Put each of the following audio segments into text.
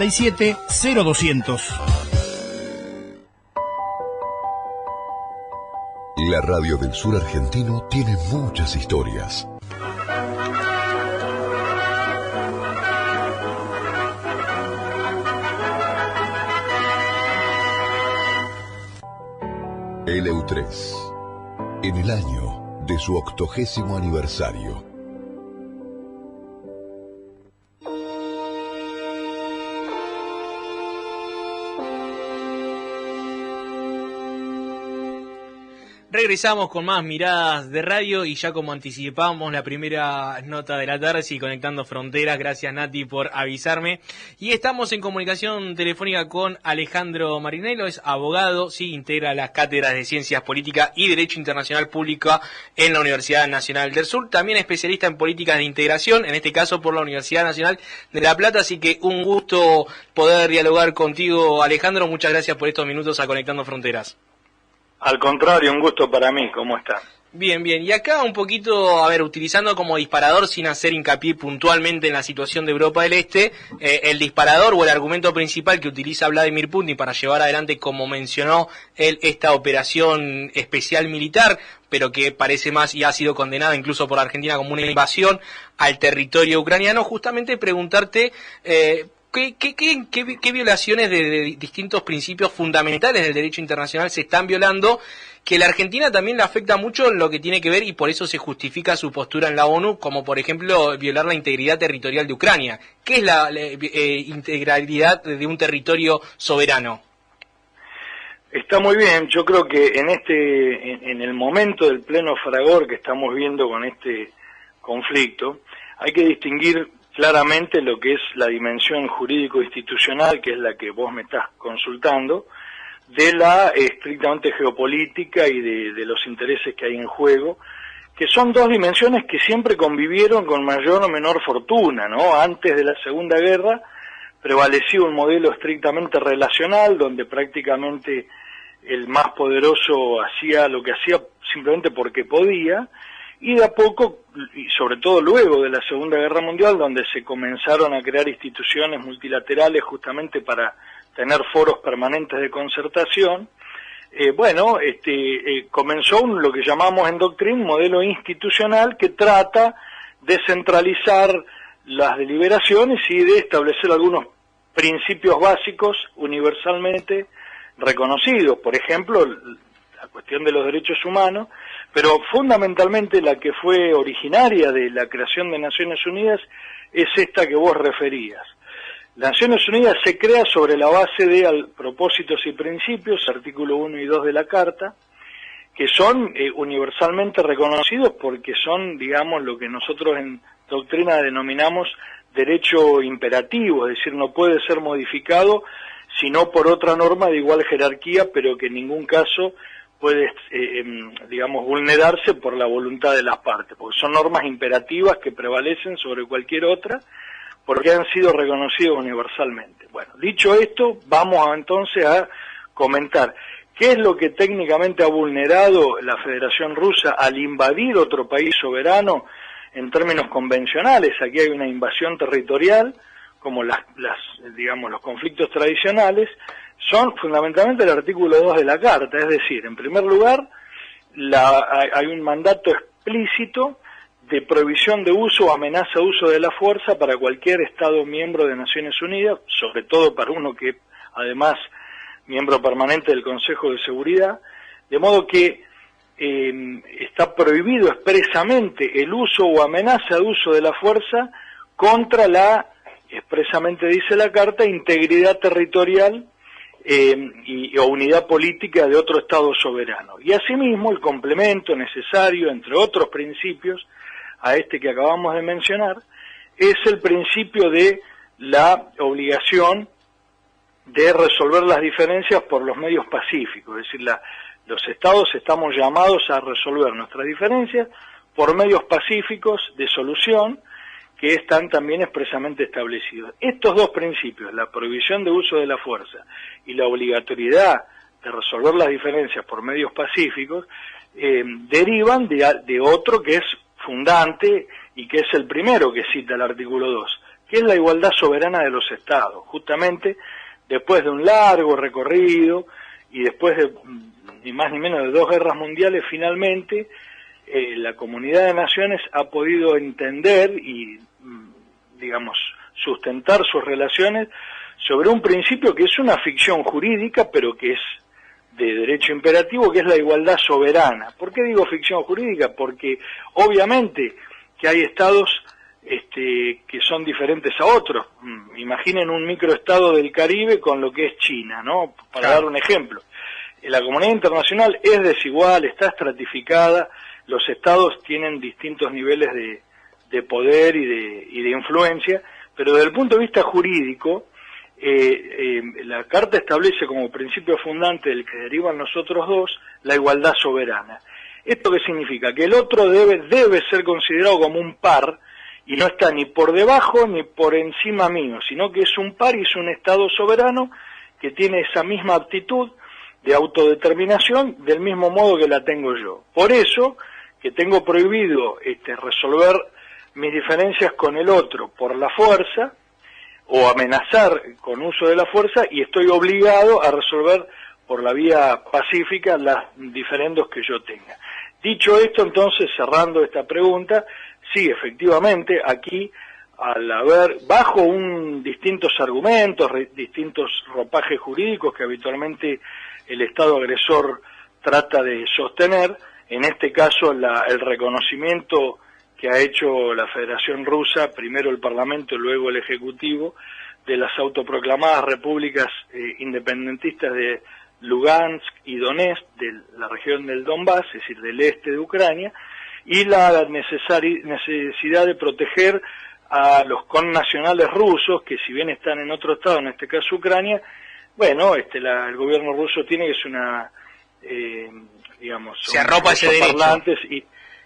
0200. La radio del sur argentino tiene muchas historias. Eleu3, en el año de su 80º aniversario. Regresamos con más miradas de radio y ya como anticipamos la primera nota de la tarde, sí, conectando fronteras, gracias Nati por avisarme. Y estamos en comunicación telefónica con Alejandro Marinello, es abogado, sí, integra las cátedras de Ciencias Políticas y Derecho Internacional Pública en la Universidad Nacional del Sur, también especialista en políticas de integración, en este caso por la Universidad Nacional de La Plata, así que un gusto poder dialogar contigo, Alejandro, muchas gracias por estos minutos a Conectando Fronteras. Al contrario, un gusto para mí. ¿Cómo está? Bien, bien. Y acá un poquito, utilizando como disparador, sin hacer hincapié puntualmente en la situación de Europa del Este, el disparador o el argumento principal que utiliza Vladimir Putin para llevar adelante, como mencionó él, esta operación especial militar, pero que parece más y ha sido condenada incluso por Argentina como una invasión al territorio ucraniano, justamente preguntarte... ¿Qué violaciones de distintos principios fundamentales del derecho internacional se están violando? Que la Argentina también le afecta mucho en lo que tiene que ver y por eso se justifica su postura en la ONU, como por ejemplo violar la integridad territorial de Ucrania. ¿Qué es la integralidad de un territorio soberano? Está muy bien. Yo creo que en el momento del pleno fragor que estamos viendo con este conflicto, hay que distinguir claramente lo que es la dimensión jurídico-institucional, que es la que vos me estás consultando, de la estrictamente geopolítica y de los intereses que hay en juego, que son dos dimensiones que siempre convivieron con mayor o menor fortuna, ¿no? Antes de la Segunda Guerra prevaleció un modelo estrictamente relacional, donde prácticamente el más poderoso hacía lo que hacía simplemente porque podía, y de a poco, y sobre todo luego de la Segunda Guerra Mundial, donde se comenzaron a crear instituciones multilaterales justamente para tener foros permanentes de concertación, comenzó lo que llamamos en doctrina un modelo institucional que trata de centralizar las deliberaciones y de establecer algunos principios básicos universalmente reconocidos, por ejemplo, la cuestión de los derechos humanos, pero fundamentalmente la que fue originaria de la creación de Naciones Unidas es esta que vos referías. Naciones Unidas se crea sobre la base de propósitos y principios, artículo 1 y 2 de la Carta, que son universalmente reconocidos porque son, digamos, lo que nosotros en doctrina denominamos derecho imperativo, es decir, no puede ser modificado sino por otra norma de igual jerarquía, pero que en ningún caso puede, vulnerarse por la voluntad de las partes, porque son normas imperativas que prevalecen sobre cualquier otra, porque han sido reconocidos universalmente. Bueno, dicho esto, vamos entonces a comentar qué es lo que técnicamente ha vulnerado la Federación Rusa al invadir otro país soberano en términos convencionales. Aquí hay una invasión territorial, como los conflictos tradicionales, son fundamentalmente el artículo 2 de la Carta, es decir, en primer lugar, hay un mandato explícito de prohibición de uso o amenaza de uso de la fuerza para cualquier Estado miembro de Naciones Unidas, sobre todo para uno que además miembro permanente del Consejo de Seguridad, de modo que está prohibido expresamente el uso o amenaza de uso de la fuerza contra la, expresamente dice la Carta, integridad territorial o unidad política de otro Estado soberano. Y asimismo el complemento necesario, entre otros principios, a este que acabamos de mencionar, es el principio de la obligación de resolver las diferencias por los medios pacíficos, es decir, los Estados estamos llamados a resolver nuestras diferencias por medios pacíficos de solución que están también expresamente establecidos. Estos dos principios, la prohibición de uso de la fuerza y la obligatoriedad de resolver las diferencias por medios pacíficos, derivan de otro que es fundante y que es el primero que cita el artículo 2, que es la igualdad soberana de los estados. Justamente después de un largo recorrido y después de ni más ni menos de 2 guerras mundiales, finalmente la comunidad de naciones ha podido entender y, digamos, sustentar sus relaciones sobre un principio que es una ficción jurídica, pero que es de derecho imperativo, que es la igualdad soberana. ¿Por qué digo ficción jurídica? Porque obviamente que hay estados que son diferentes a otros. Imaginen un microestado del Caribe con lo que es China, ¿no? Para dar un ejemplo. La comunidad internacional es desigual, está estratificada, los estados tienen distintos niveles de poder y de influencia, pero desde el punto de vista jurídico, la Carta establece como principio fundante del que derivan los otros dos la igualdad soberana. ¿Esto qué significa? Que el otro debe ser considerado como un par, y no está ni por debajo ni por encima mío, sino que es un par y es un Estado soberano que tiene esa misma aptitud de autodeterminación del mismo modo que la tengo yo. Por eso que tengo prohibido resolver mis diferencias con el otro por la fuerza o amenazar con uso de la fuerza, y estoy obligado a resolver por la vía pacífica las diferendos que yo tenga. Dicho esto, entonces, cerrando esta pregunta, sí, efectivamente, aquí, al haber, bajo distintos argumentos, distintos ropajes jurídicos que habitualmente el Estado agresor trata de sostener, en este caso el reconocimiento que ha hecho la Federación Rusa, primero el Parlamento y luego el Ejecutivo, de las autoproclamadas repúblicas independentistas de Lugansk y Donetsk, de la región del Donbass, es decir, del este de Ucrania, y la necesidad de proteger a los connacionales rusos, que si bien están en otro estado, en este caso Ucrania, bueno, el gobierno ruso tiene que es una, digamos, se arropa ese derecho.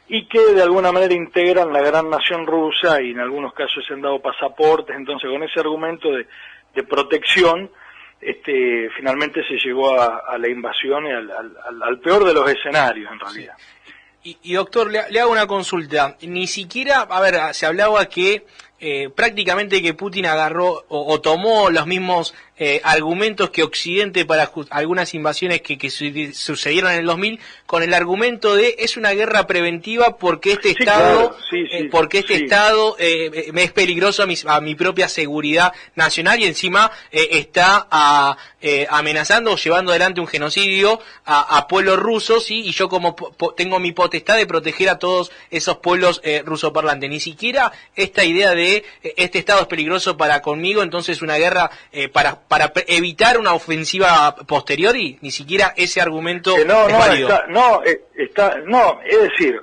Y que de alguna manera integran la gran nación rusa, y en algunos casos se han dado pasaportes. Entonces, con ese argumento de protección, finalmente se llegó a la invasión y al peor de los escenarios, en realidad. Y doctor, le hago una consulta. Ni siquiera, a ver, se hablaba que prácticamente que Putin agarró o tomó los mismos argumentos que Occidente para algunas invasiones que sucedieron en el 2000, con el argumento de es una guerra preventiva porque este Estado, Estado me es peligroso a mi propia seguridad nacional, y encima está amenazando o llevando adelante un genocidio a pueblos rusos, ¿sí? Y yo como tengo mi potestad de proteger a todos esos pueblos rusoparlantes. Ni siquiera esta idea de este Estado es peligroso para conmigo, entonces una guerra para evitar una ofensiva posteriori, ni siquiera ese argumento es válido. Es decir,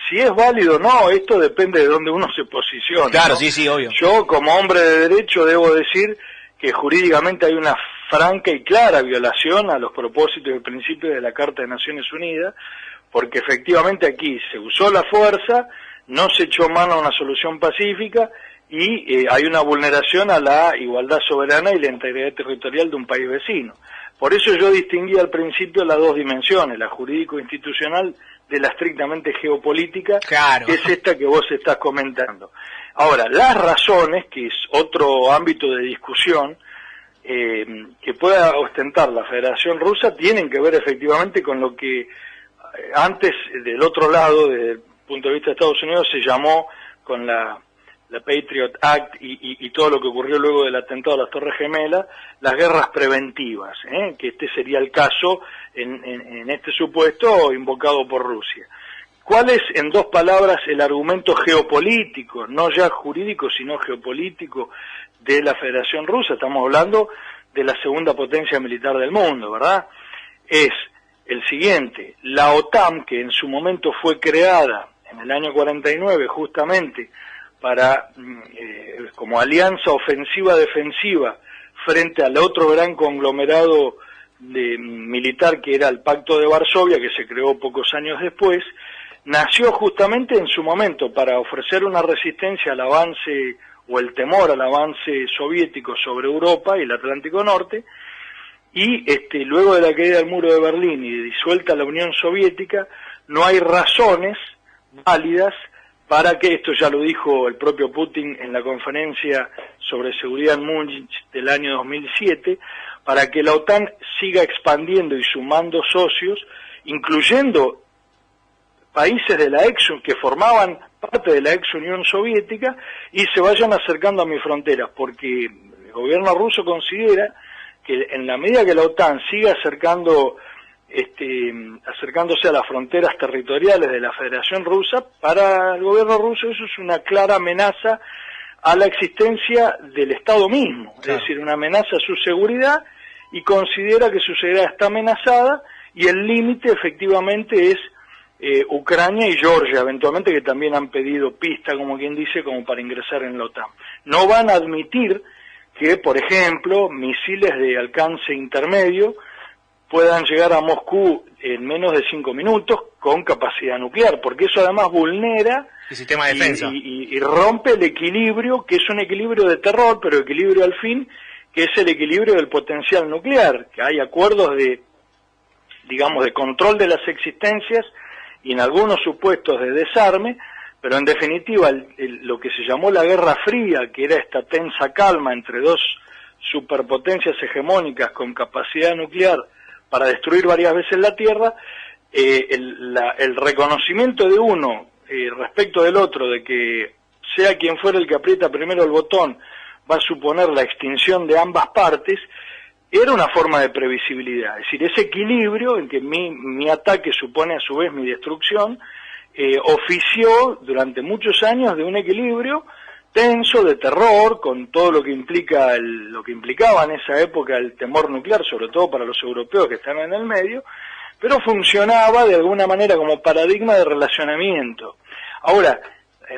si es válido o no, esto depende de dónde uno se posicione. Claro, ¿no? sí, obvio. Yo, como hombre de derecho, debo decir que jurídicamente hay una franca y clara violación a los propósitos y principios de la Carta de Naciones Unidas, porque efectivamente aquí se usó la fuerza, no se echó mano a una solución pacífica, y hay una vulneración a la igualdad soberana y la integridad territorial de un país vecino. Por eso yo distinguí al principio las dos dimensiones, la jurídico-institucional de la estrictamente geopolítica, claro, que es esta que vos estás comentando. Ahora, las razones, que es otro ámbito de discusión, que pueda ostentar la Federación Rusa, tienen que ver efectivamente con lo que antes, del otro lado, desde el punto de vista de Estados Unidos, se llamó con la Patriot Act y todo lo que ocurrió luego del atentado a las Torres Gemelas, las guerras preventivas, que este sería el caso en este supuesto invocado por Rusia. ¿Cuál es, en dos palabras, el argumento geopolítico, no ya jurídico, sino geopolítico de la Federación Rusa? Estamos hablando de la segunda potencia militar del mundo, ¿verdad? Es el siguiente: la OTAN, que en su momento fue creada en el año 49 justamente para como alianza ofensiva-defensiva frente al otro gran conglomerado militar que era el Pacto de Varsovia, que se creó pocos años después, nació justamente en su momento para ofrecer una resistencia al avance o el temor al avance soviético sobre Europa y el Atlántico Norte, y luego de la caída del muro de Berlín y disuelta la Unión Soviética, no hay razones válidas para que, esto ya lo dijo el propio Putin en la conferencia sobre seguridad en Múnich del año 2007, para que la OTAN siga expandiendo y sumando socios, incluyendo países de la ex que formaban parte de la ex Unión Soviética y se vayan acercando a mis fronteras, porque el gobierno ruso considera que en la medida que la OTAN siga acercándose a las fronteras territoriales de la Federación Rusa, para el gobierno ruso eso es una clara amenaza a la existencia del Estado mismo, claro. Es decir, una amenaza a su seguridad, y considera que su seguridad está amenazada, y el límite efectivamente es Ucrania y Georgia, eventualmente, que también han pedido pista, como quien dice, como para ingresar en la OTAN. No van a admitir que, por ejemplo, misiles de alcance intermedio puedan llegar a Moscú en menos de 5 minutos con capacidad nuclear, porque eso además vulnera el sistema de defensa y rompe el equilibrio, que es un equilibrio de terror, pero equilibrio al fin, que es el equilibrio del potencial nuclear, que hay acuerdos de control de las existencias y en algunos supuestos de desarme, pero en definitiva lo que se llamó la Guerra Fría, que era esta tensa calma entre dos superpotencias hegemónicas con capacidad nuclear para destruir varias veces la Tierra, el reconocimiento de uno respecto del otro, de que sea quien fuera el que aprieta primero el botón, va a suponer la extinción de ambas partes, era una forma de previsibilidad. Es decir, ese equilibrio en que mi ataque supone a su vez mi destrucción, ofició durante muchos años de un equilibrio tenso, de terror, con todo lo que implicaba en esa época el temor nuclear, sobre todo para los europeos que están en el medio, pero funcionaba de alguna manera como paradigma de relacionamiento. Ahora,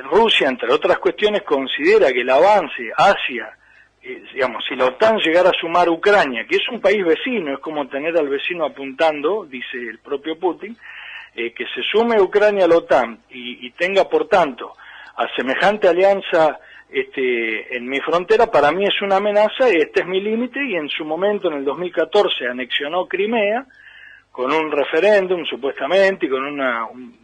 Rusia, entre otras cuestiones, considera que el avance hacia, si la OTAN llegara a sumar Ucrania, que es un país vecino, es como tener al vecino apuntando, dice el propio Putin, que se sume Ucrania a la OTAN y tenga, por tanto, a semejante alianza en mi frontera, para mí es una amenaza, este es mi límite, y en su momento, en el 2014, anexionó Crimea, con un referéndum, supuestamente, y con un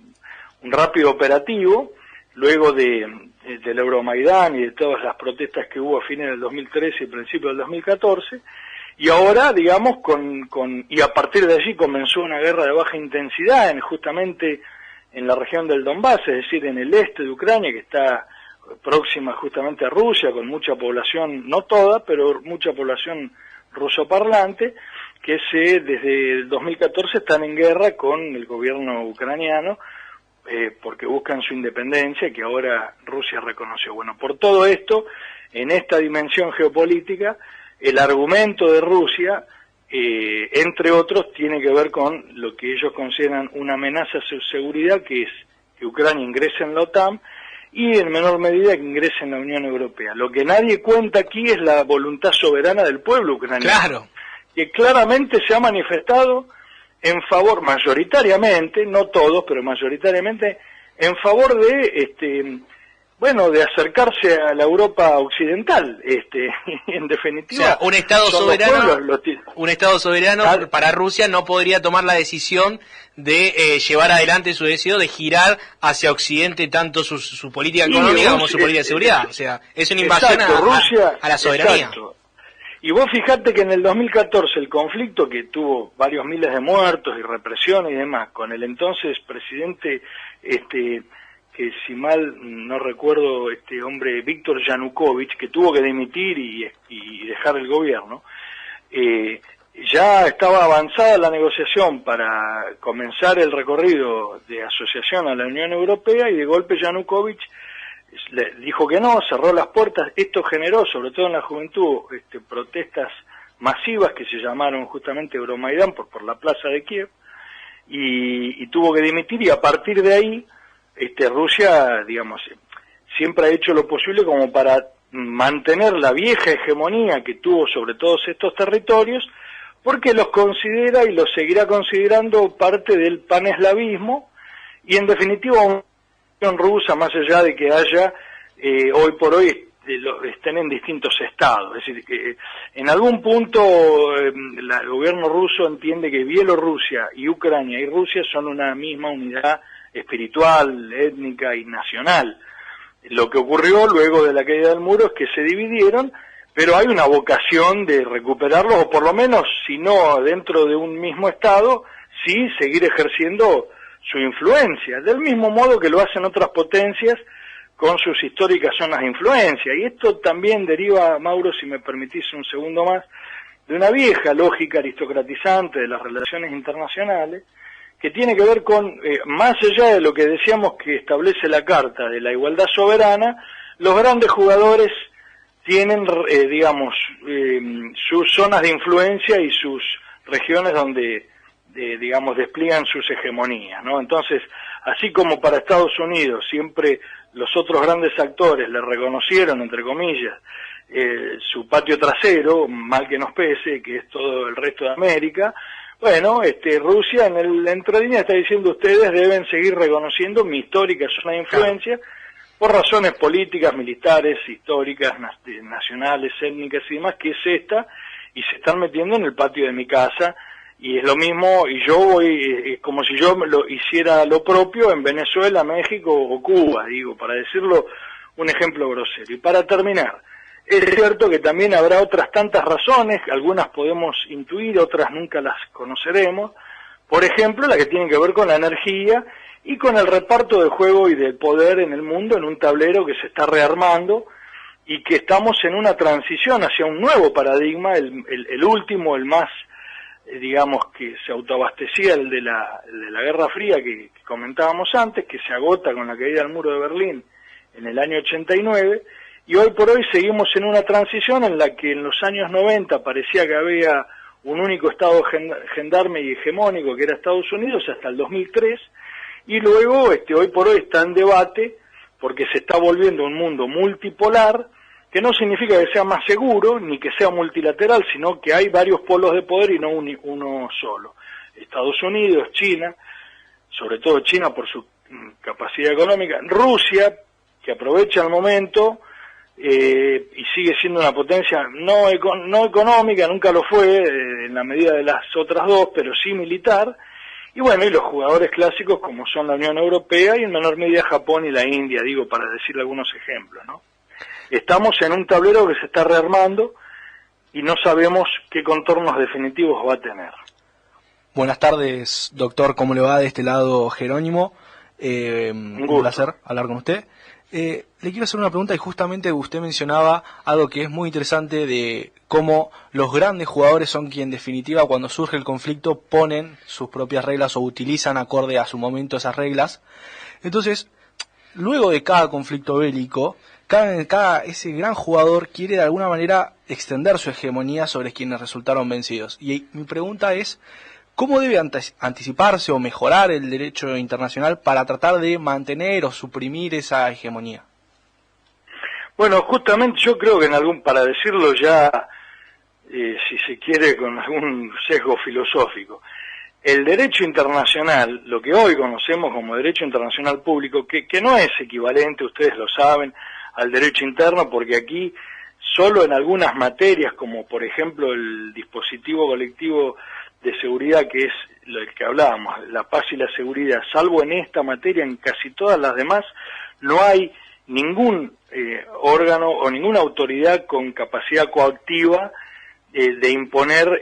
rápido operativo, luego del Euromaidán y de todas las protestas que hubo a fines del 2013 y principios del 2014, y ahora, digamos, y a partir de allí comenzó una guerra de baja intensidad justamente en la región del Donbass, es decir, en el este de Ucrania, que está próxima justamente a Rusia, con mucha población, no toda, pero mucha población rusoparlante, que desde el 2014 están en guerra con el gobierno ucraniano, porque buscan su independencia, que ahora Rusia reconoció. Bueno, por todo esto, en esta dimensión geopolítica, el argumento de Rusia, entre otros, tiene que ver con lo que ellos consideran una amenaza a su seguridad, que es que Ucrania ingrese en la OTAN y en menor medida que ingrese en la Unión Europea. Lo que nadie cuenta aquí es la voluntad soberana del pueblo ucraniano, claro, que claramente se ha manifestado en favor, mayoritariamente, no todos, pero mayoritariamente, en favor de de acercarse a la Europa occidental, en definitiva. O sea, un Estado soberano para Rusia no podría tomar la decisión de llevar adelante su deseo de girar hacia Occidente tanto su política económica como su política de seguridad. O sea, es una invasión a la soberanía. Exacto. Y vos fijate que en el 2014 el conflicto, que tuvo varios miles de muertos y represión y demás, con el entonces presidente, que si mal no recuerdo, hombre Víctor Yanukovych, que tuvo que dimitir y dejar el gobierno, ya estaba avanzada la negociación para comenzar el recorrido de asociación a la Unión Europea, y de golpe Yanukovych le dijo que no, cerró las puertas. Esto generó, sobre todo en la juventud, protestas masivas que se llamaron justamente Euromaidán por la plaza de Kiev, y tuvo que dimitir, y a partir de ahí Rusia, digamos, siempre ha hecho lo posible como para mantener la vieja hegemonía que tuvo sobre todos estos territorios, porque los considera y los seguirá considerando parte del paneslavismo, y en definitiva rusa, más allá de que haya hoy por hoy estén en distintos estados. Es decir, que en algún punto el gobierno ruso entiende que Bielorrusia y Ucrania y Rusia son una misma unidad espiritual, étnica y nacional. Lo que ocurrió luego de la caída del muro es que se dividieron, pero hay una vocación de recuperarlos, o por lo menos, si no dentro de un mismo Estado, sí seguir ejerciendo su influencia, del mismo modo que lo hacen otras potencias con sus históricas zonas de influencia. Y esto también deriva, Mauro, si me permitís un segundo más, de una vieja lógica aristocratizante de las relaciones internacionales, que tiene que ver con, más allá de lo que decíamos que establece la Carta de la Igualdad Soberana, los grandes jugadores tienen, sus zonas de influencia y sus regiones donde, digamos, despliegan sus hegemonías, ¿no? Entonces, así como para Estados Unidos siempre los otros grandes actores le reconocieron, entre comillas, su patio trasero, mal que nos pese, que es todo el resto de América, bueno, Rusia en la entrelínea está diciendo ustedes deben seguir reconociendo mi histórica zona de influencia por razones políticas, militares, históricas, nacionales, étnicas y demás, que es esta, y se están metiendo en el patio de mi casa, y es lo mismo, y yo voy, como si yo hiciera lo propio en Venezuela, México o Cuba, digo, para decirlo un ejemplo grosero. Y para terminar, es cierto que también habrá otras tantas razones, algunas podemos intuir, otras nunca las conoceremos, por ejemplo, la que tiene que ver con la energía y con el reparto del juego y del poder en el mundo en un tablero que se está rearmando y que estamos en una transición hacia un nuevo paradigma, el último, el más, digamos, que se autoabastecía, el de la Guerra Fría que comentábamos antes, que se agota con la caída del muro de Berlín en el año 89, y hoy por hoy seguimos en una transición en la que en los años 90 parecía que había un único estado gendarme y hegemónico que era Estados Unidos hasta el 2003, y luego hoy por hoy está en debate porque se está volviendo un mundo multipolar, que no significa que sea más seguro ni que sea multilateral, sino que hay varios polos de poder y no uno solo. Estados Unidos, China, sobre todo China por su capacidad económica, Rusia, que aprovecha el momento y sigue siendo una potencia no económica, nunca lo fue en la medida de las otras dos, pero sí militar, y bueno, y los jugadores clásicos como son la Unión Europea y en menor medida Japón y la India, digo, para decirle algunos ejemplos, ¿no? Estamos en un tablero que se está rearmando y no sabemos qué contornos definitivos va a tener. Buenas tardes, doctor, ¿cómo le va? De este lado, Jerónimo. Un placer hablar con usted. Le quiero hacer una pregunta y justamente usted mencionaba algo que es muy interesante de cómo los grandes jugadores son quien en definitiva cuando surge el conflicto ponen sus propias reglas o utilizan acorde a su momento esas reglas. Entonces, luego de cada conflicto bélico, ese gran jugador quiere de alguna manera extender su hegemonía sobre quienes resultaron vencidos. Y mi pregunta es, ¿cómo debe anticiparse o mejorar el derecho internacional para tratar de mantener o suprimir esa hegemonía? Bueno, justamente yo creo que para decirlo ya, si se quiere, con algún sesgo filosófico, el derecho internacional, lo que hoy conocemos como derecho internacional público, que no es equivalente, ustedes lo saben, al derecho interno, porque aquí solo en algunas materias, como por ejemplo el dispositivo colectivo de seguridad, que es lo que hablábamos, la paz y la seguridad, salvo en esta materia, en casi todas las demás, no hay ningún órgano o ninguna autoridad con capacidad coactiva de imponer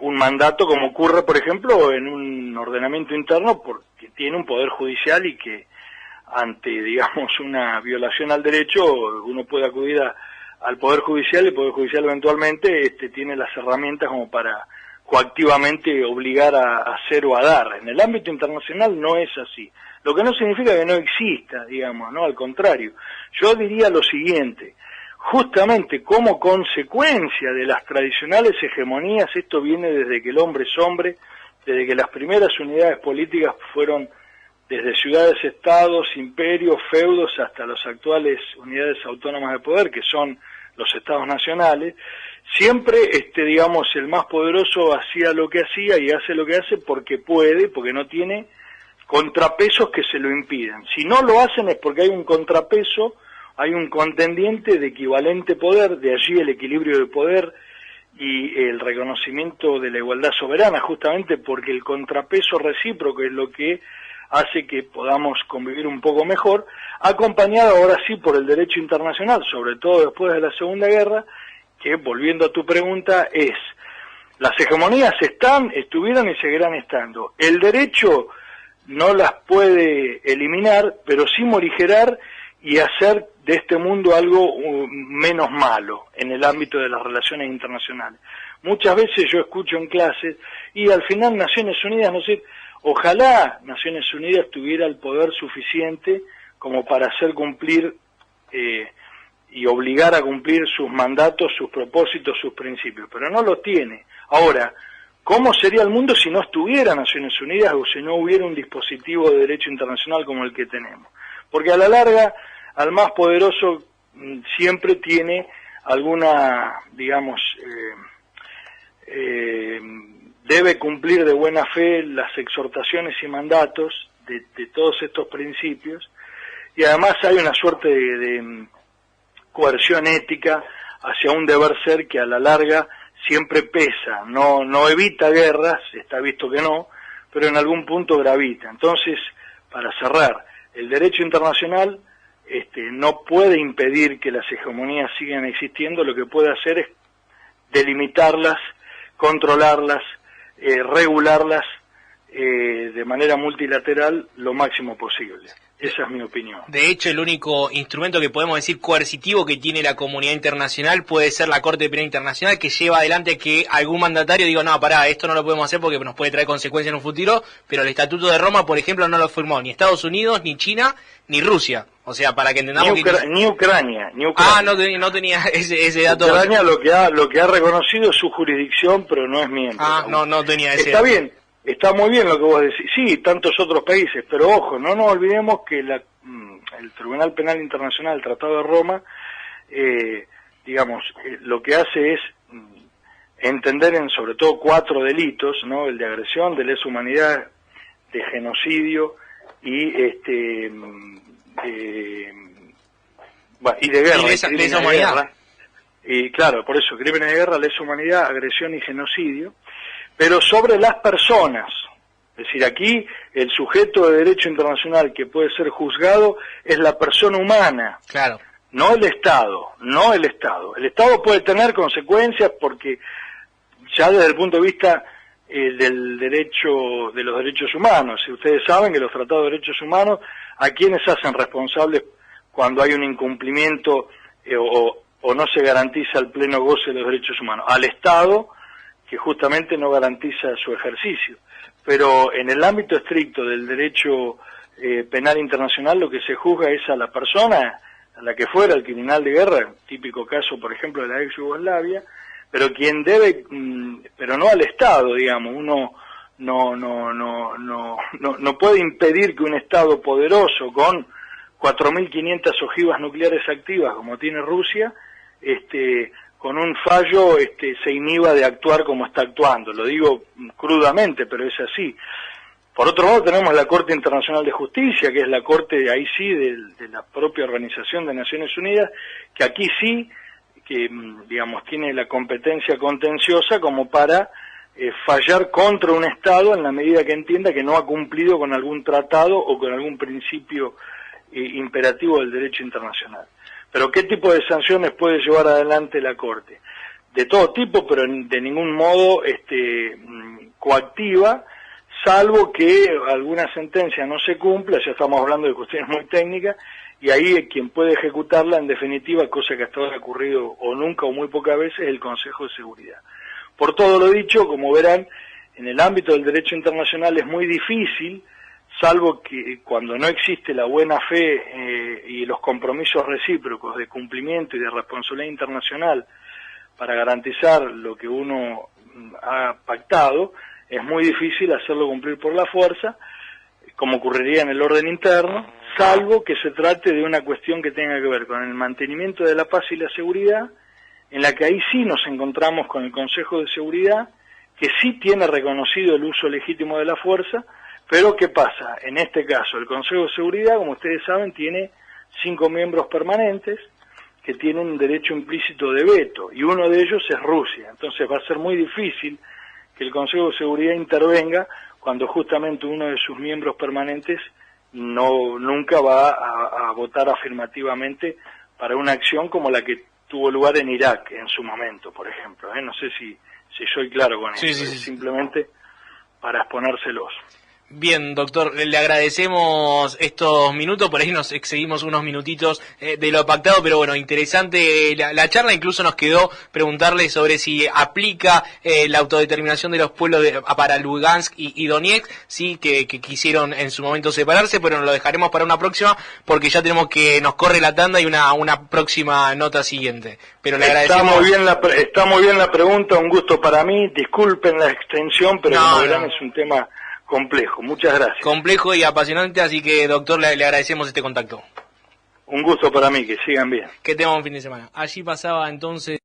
un mandato, como ocurre, por ejemplo, en un ordenamiento interno, porque tiene un poder judicial y que ante, digamos, una violación al derecho, uno puede acudir al Poder Judicial, y el Poder Judicial eventualmente tiene las herramientas como para coactivamente obligar a hacer o a dar. En el ámbito internacional no es así, lo que no significa que no exista, digamos, no, al contrario. Yo diría lo siguiente, justamente como consecuencia de las tradicionales hegemonías, esto viene desde que el hombre es hombre, desde que las primeras unidades políticas fueron desde ciudades-estados, imperios, feudos, hasta las actuales unidades autónomas de poder, que son los estados nacionales. Siempre, digamos, el más poderoso hacía lo que hacía y hace lo que hace porque puede, porque no tiene contrapesos que se lo impiden. Si no lo hacen es porque hay un contrapeso, hay un contendiente de equivalente poder, de allí el equilibrio de poder y el reconocimiento de la igualdad soberana, justamente porque el contrapeso recíproco es lo que hace que podamos convivir un poco mejor, acompañado ahora sí por el derecho internacional, sobre todo después de la Segunda Guerra, que, volviendo a tu pregunta, es: las hegemonías estuvieron y seguirán estando. El derecho no las puede eliminar, pero sí morigerar y hacer de este mundo algo menos malo en el ámbito de las relaciones internacionales. Muchas veces yo escucho en clases, y al final Naciones Unidas, no sé, ojalá Naciones Unidas tuviera el poder suficiente como para hacer cumplir y obligar a cumplir sus mandatos, sus propósitos, sus principios, pero no lo tiene. Ahora, ¿cómo sería el mundo si no estuviera Naciones Unidas o si no hubiera un dispositivo de derecho internacional como el que tenemos? Porque a la larga, al más poderoso siempre tiene alguna, digamos, debe cumplir de buena fe las exhortaciones y mandatos de todos estos principios, y además hay una suerte de coerción ética hacia un deber ser que a la larga siempre pesa, no evita guerras, está visto que no, pero en algún punto gravita. Entonces, para cerrar, el derecho internacional no puede impedir que las hegemonías sigan existiendo, lo que puede hacer es delimitarlas, controlarlas, regularlas de manera multilateral lo máximo posible. Esa es mi opinión. De hecho, el único instrumento que podemos decir coercitivo que tiene la comunidad internacional puede ser la Corte Penal Internacional, que lleva adelante que algún mandatario diga: no, pará, esto no lo podemos hacer porque nos puede traer consecuencias en un futuro, pero el Estatuto de Roma, por ejemplo, no lo firmó ni Estados Unidos, ni China, ni Rusia. O sea, para que entendamos ni Ucrania. Ah, no tenía ese dato. Ucrania lo que ha reconocido es su jurisdicción, pero no es miembro. Ah, no tenía ese dato. Está bien. Está muy bien lo que vos decís, sí, tantos otros países, pero ojo, no nos olvidemos que el Tribunal Penal Internacional, el Tratado de Roma, lo que hace es entender en sobre todo 4 delitos, ¿no? El de agresión, de lesa humanidad, de genocidio y de guerra, y lesa humanidad. Guerra. Y claro, por eso, crímenes de guerra, lesa humanidad, agresión y genocidio. Pero sobre las personas, es decir, aquí el sujeto de derecho internacional que puede ser juzgado es la persona humana, claro, no el Estado. El Estado puede tener consecuencias porque ya desde el punto de vista del derecho, de los derechos humanos, si ustedes saben que los tratados de derechos humanos, ¿a quiénes hacen responsables cuando hay un incumplimiento o no se garantiza el pleno goce de los derechos humanos? Al Estado, que justamente no garantiza su ejercicio. Pero en el ámbito estricto del derecho penal internacional, lo que se juzga es a la persona, a la que fuera el criminal de guerra, típico caso, por ejemplo, de la ex Yugoslavia, pero quien debe, pero no al Estado, digamos. Uno no puede impedir que un Estado poderoso con 4.500 ojivas nucleares activas, como tiene Rusia, con un fallo se inhiba de actuar como está actuando. Lo digo crudamente, pero es así. Por otro lado, tenemos la Corte Internacional de Justicia, que es la Corte, ahí sí, de la propia Organización de Naciones Unidas, que aquí sí, que digamos tiene la competencia contenciosa como para fallar contra un Estado en la medida que entienda que no ha cumplido con algún tratado o con algún principio imperativo del derecho internacional. Pero ¿qué tipo de sanciones puede llevar adelante la Corte? De todo tipo, pero de ningún modo coactiva, salvo que alguna sentencia no se cumpla. Ya estamos hablando de cuestiones muy técnicas, y ahí quien puede ejecutarla, en definitiva, cosa que hasta ahora ha ocurrido o nunca o muy pocas veces, es el Consejo de Seguridad. Por todo lo dicho, como verán, en el ámbito del derecho internacional es muy difícil, salvo que cuando no existe la buena fe y los compromisos recíprocos de cumplimiento y de responsabilidad internacional para garantizar lo que uno ha pactado, es muy difícil hacerlo cumplir por la fuerza, como ocurriría en el orden interno, salvo que se trate de una cuestión que tenga que ver con el mantenimiento de la paz y la seguridad, en la que ahí sí nos encontramos con el Consejo de Seguridad, que sí tiene reconocido el uso legítimo de la fuerza. Pero ¿qué pasa? En este caso, el Consejo de Seguridad, como ustedes saben, tiene 5 miembros permanentes que tienen un derecho implícito de veto, y uno de ellos es Rusia. Entonces va a ser muy difícil que el Consejo de Seguridad intervenga cuando justamente uno de sus miembros permanentes nunca va a votar afirmativamente para una acción como la que tuvo lugar en Irak en su momento, por ejemplo. No sé si soy claro con eso, es simplemente para exponérselos. Bien, doctor, le agradecemos estos minutos, por ahí nos excedimos unos minutitos de lo pactado, pero bueno, interesante la charla. Incluso nos quedó preguntarle sobre si aplica la autodeterminación de los pueblos para Lugansk y Donetsk, sí, que quisieron en su momento separarse, pero nos lo dejaremos para una próxima, porque ya tenemos nos corre la tanda y una próxima nota siguiente. Pero le agradecemos. Está muy bien la pregunta, un gusto para mí, disculpen la extensión, pero como verán es un tema complejo, muchas gracias. Complejo y apasionante, así que doctor, le agradecemos este contacto. Un gusto para mí, que sigan bien. Que tengamos un fin de semana. Allí pasaba entonces...